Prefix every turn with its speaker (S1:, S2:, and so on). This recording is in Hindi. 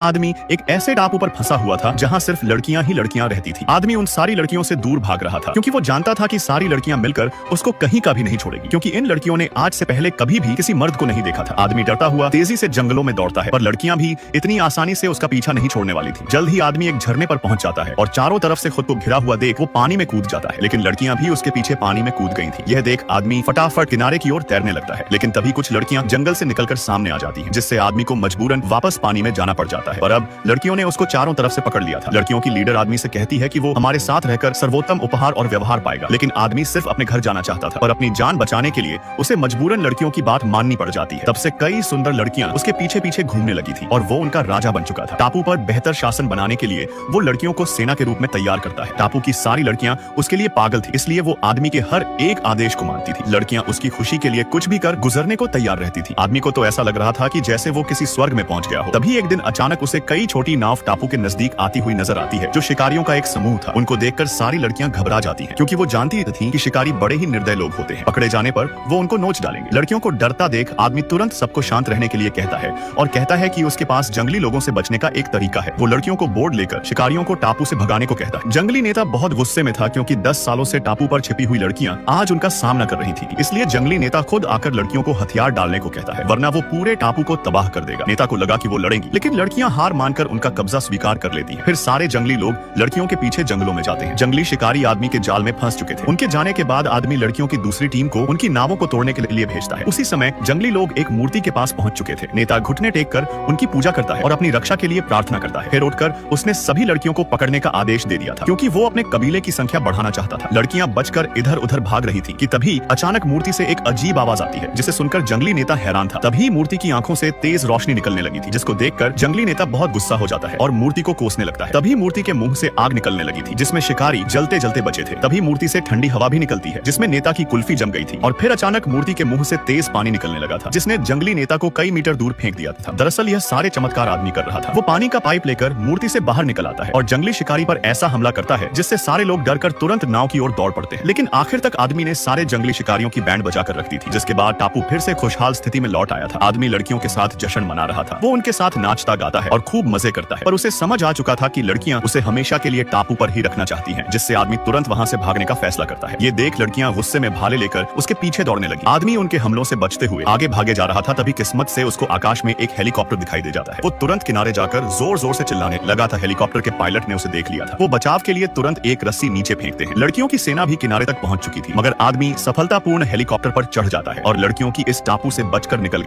S1: आदमी एक ऐसे टापू पर फंसा हुआ था जहां सिर्फ लड़कियां ही लड़कियां रहती थी। आदमी उन सारी लड़कियों से दूर भाग रहा था क्योंकि वो जानता था कि सारी लड़कियां मिलकर उसको कहीं का भी नहीं छोड़ेगी, क्योंकि इन लड़कियों ने आज से पहले कभी भी किसी मर्द को नहीं देखा था। आदमी डरता हुआ तेजी से जंगलों में दौड़ता है, पर लड़कियां भी इतनी आसानी से उसका पीछा नहीं छोड़ने वाली थी। जल्द ही आदमी एक झरने पर पहुंच जाता है और चारों तरफ से खुद को घिरा हुआ देख वो पानी में कूद जाता है, लेकिन लड़कियां भी उसके पीछे पानी में कूद गई थी। यह देख आदमी फटाफट किनारे की ओर तैरने लगता है, लेकिन तभी कुछ लड़कियां जंगल से निकलकर सामने आ जाती हैं, जिससे आदमी को मजबूरन वापस पानी में जाना पड़ जाता है। और अब लड़कियों ने उसको चारों तरफ से पकड़ लिया था। लड़कियों की लीडर आदमी से कहती है कि वो हमारे साथ रहकर सर्वोत्तम उपहार और व्यवहार पाएगा, लेकिन आदमी सिर्फ अपने घर जाना चाहता था और अपनी जान बचाने के लिए उसे मजबूरन लड़कियों की बात माननी पड़ जाती है। तब से कई सुंदर लड़कियां उसके पीछे पीछे घूमने लगी थी और वो उनका राजा बन चुका था। टापू पर बेहतर शासन बनाने के लिए वो लड़कियों को सेना के रूप में तैयार करता है। टापू की सारी लड़कियां उसके लिए पागल थी, इसलिए वो आदमी के हर एक आदेश को मानती थी। लड़कियां उसकी खुशी के लिए कुछ भी कर गुजरने को तैयार रहती थी। आदमी को तो ऐसा लग रहा था कि जैसे वो किसी स्वर्ग में पहुंच गया हो। तभी एक दिन अचानक उसे कई छोटी नाव टापू के नजदीक आती हुई नजर आती है, जो शिकारियों का एक समूह था। उनको देखकर सारी लड़कियां घबरा जाती हैं, क्योंकि वो जानती थीं कि शिकारी बड़े ही निर्दय लोग होते हैं। पकड़े जाने पर वो उनको नोच डालेंगे। लड़कियों को डरता देख आदमी तुरंत सबको शांत रहने के लिए कहता है और कहता है कि उसके पास जंगली लोगों से बचने का एक तरीका है। वो लड़कियों को बोर्ड लेकर शिकारियों को टापू से भगाने को कहता है। जंगली नेता बहुत गुस्से में था, क्योंकि 10 सालों से टापू पर छिपी हुई लड़कियां आज उनका सामना कर रही थी। इसलिए जंगली नेता खुद आकर लड़कियों को हथियार डालने को कहता है, वरना वो पूरे टापू को तबाह कर देगा। नेता को लगा कि वो लड़ेंगी, लेकिन लड़कियां हार मानकर उनका कब्जा स्वीकार कर लेती हैं। फिर सारे जंगली लोग लड़कियों के पीछे जंगलों में जाते हैं। जंगली शिकारी आदमी के जाल में फंस चुके थे। उनके जाने के बाद आदमी लड़कियों की दूसरी टीम को उनकी नावों को तोड़ने के लिए भेजता है। उसी समय जंगली लोग एक मूर्ति के पास पहुंच चुके थे। नेता घुटने टेक कर उनकी पूजा करता है और अपनी रक्षा के लिए प्रार्थना करता है। फिर उठकर उसने सभी लड़कियों को पकड़ने का आदेश दे दिया था, क्योंकि वो अपने कबीले की संख्या बढ़ाना चाहता था। लड़कियां बचकर इधर उधर भाग रही थी कि तभी अचानक मूर्ति से एक अजीब आवाज आती है, जिसे सुनकर जंगली नेता हैरान था। तभी मूर्ति की आंखों से तेज रोशनी निकलने लगी थी, जिसको देखकर जंगली नेता बहुत गुस्सा हो जाता है और मूर्ति को कोसने लगता है। तभी मूर्ति के मुंह से आग निकलने लगी थी, जिसमें शिकारी जलते जलते बचे थे। तभी मूर्ति से ठंडी हवा भी निकलती है, जिसमें नेता की कुल्फी जम गई थी। और फिर अचानक मूर्ति के मुंह से तेज पानी निकलने लगा था, जिसने जंगली नेता को कई मीटर दूर फेंक दिया था। दरअसल यह सारे चमत्कार आदमी कर रहा था। वो पानी का पाइप लेकर मूर्ति से बाहर निकल आता है और जंगली शिकारी पर ऐसा हमला करता है, जिससे सारे लोग डरकर तुरंत नाव की ओर दौड़ पड़ते हैं। लेकिन आखिर तक आदमी ने सारे जंगली शिकारियों की बैंड बजाकर रख दी थी, जिसके बाद टापू फिर से खुशहाल स्थिति में लौट आया था। आदमी लड़कियों के साथ जश्न मना रहा था। वो उनके साथ नाचता गाता है और खूब मजे करता है, पर उसे समझ आ चुका था कि लड़कियां उसे हमेशा के लिए टापू पर ही रखना चाहती हैं, जिससे आदमी तुरंत वहां से भागने का फैसला करता है। ये देख लड़कियां गुस्से में भाले लेकर उसके पीछे दौड़ने लगी। आदमी उनके हमलों से बचते हुए आगे भागे जा रहा था। तभी किस्मत से उसको आकाश में एक हेलीकॉप्टर दिखाई दे जाता है। वो तुरंत किनारे जाकर जोर जोर से चिल्लाने लगा था। हेलीकॉप्टर के पायलट ने उसे देख लिया था। वो बचाव के लिए तुरंत एक रस्सी नीचे फेंकते हैं। लड़कियों की सेना भी किनारे तक पहुंच चुकी थी, मगर आदमी सफलतापूर्ण हेलीकॉप्टर पर चढ़ जाता है और लड़कियों की इस टापू से बचकर निकल